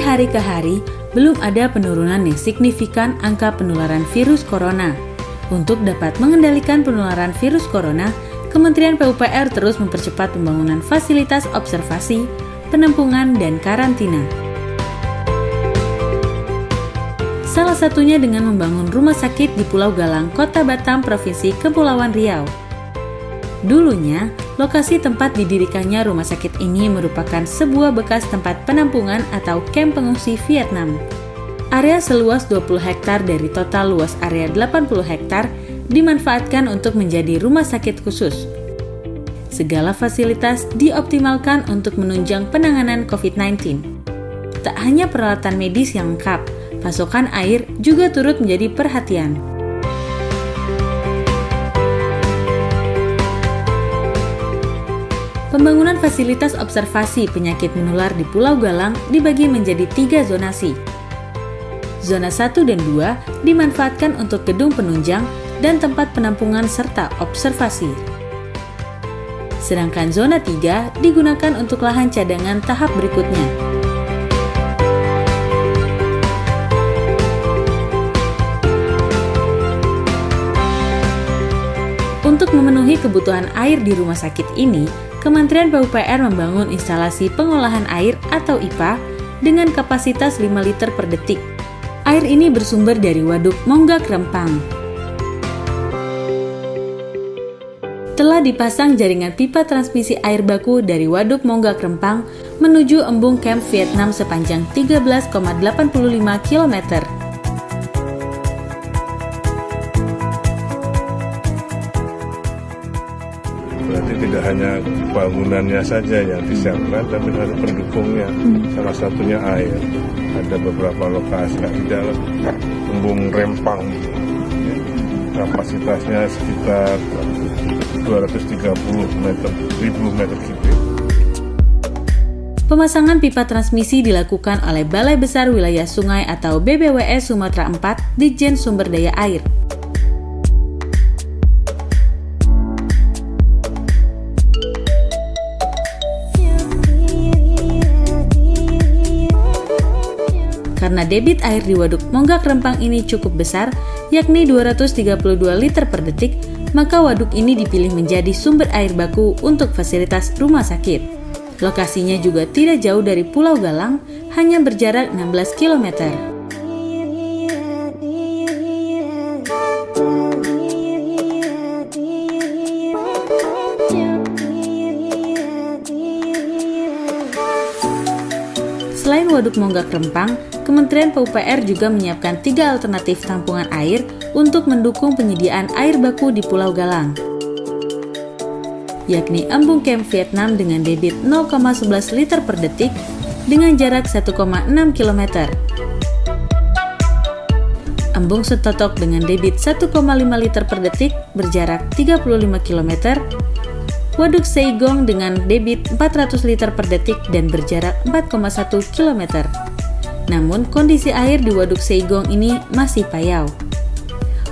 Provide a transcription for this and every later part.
hari ke hari, belum ada penurunan yang signifikan angka penularan virus corona. Untuk dapat mengendalikan penularan virus corona, Kementerian PUPR terus mempercepat pembangunan fasilitas observasi, penampungan, dan karantina. Salah satunya dengan membangun rumah sakit di Pulau Galang, Kota Batam, Provinsi Kepulauan Riau. Dulunya, lokasi tempat didirikannya rumah sakit ini merupakan sebuah bekas tempat penampungan atau kamp pengungsi Vietnam. Area seluas 20 hektar dari total luas area 80 hektar dimanfaatkan untuk menjadi rumah sakit khusus. Segala fasilitas dioptimalkan untuk menunjang penanganan COVID-19. Tak hanya peralatan medis yang lengkap, pasokan air juga turut menjadi perhatian. Pembangunan fasilitas observasi penyakit menular di Pulau Galang dibagi menjadi 3 zonasi. Zona 1 dan 2 dimanfaatkan untuk gedung penunjang dan tempat penampungan serta observasi. Sedangkan zona 3 digunakan untuk lahan cadangan tahap berikutnya. Untuk memenuhi kebutuhan air di rumah sakit ini, Kementerian PUPR membangun instalasi pengolahan air atau IPA dengan kapasitas 5 liter per detik. Air ini bersumber dari Waduk Monggak Rempang. Telah dipasang jaringan pipa transmisi air baku dari Waduk Monggak Rempang menuju embung kamp Vietnam sepanjang 13,85 km. Berarti tidak hanya bangunannya saja yang disiapkan, tapi ada pendukungnya. Salah satunya air. Ada beberapa lokasi di dalam embung Rempang. Kapasitasnya sekitar 230 ribu meter kubik. Pemasangan pipa transmisi dilakukan oleh Balai Besar Wilayah Sungai atau BBWS Sumatera 4 Ditjen Sumber Daya Air. Karena debit air di Waduk Monggak Rempang ini cukup besar, yakni 232 liter per detik, maka waduk ini dipilih menjadi sumber air baku untuk fasilitas rumah sakit. Lokasinya juga tidak jauh dari Pulau Galang, hanya berjarak 16 km. Selain Waduk Monggak Rempang, Kementerian PUPR juga menyiapkan 3 alternatif tampungan air untuk mendukung penyediaan air baku di Pulau Galang, yakni embung kamp Vietnam dengan debit 0,11 liter per detik dengan jarak 1,6 km. Embung Setotok dengan debit 1,5 liter per detik berjarak 35 km. Waduk Seigong dengan debit 400 liter per detik dan berjarak 4,1 km. Namun, kondisi air di Waduk Seigong ini masih payau.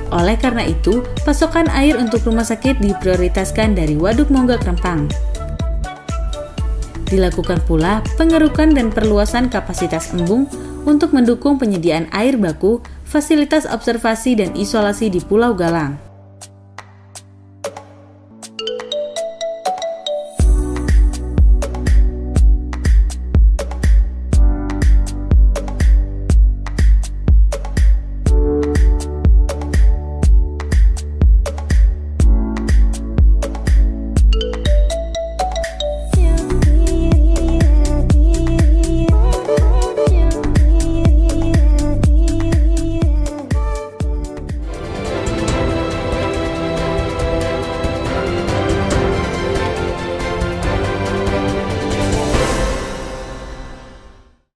Oleh karena itu, pasokan air untuk rumah sakit diprioritaskan dari Waduk Monggak Rempang. Dilakukan pula pengerukan dan perluasan kapasitas embung untuk mendukung penyediaan air baku, fasilitas observasi dan isolasi di Pulau Galang.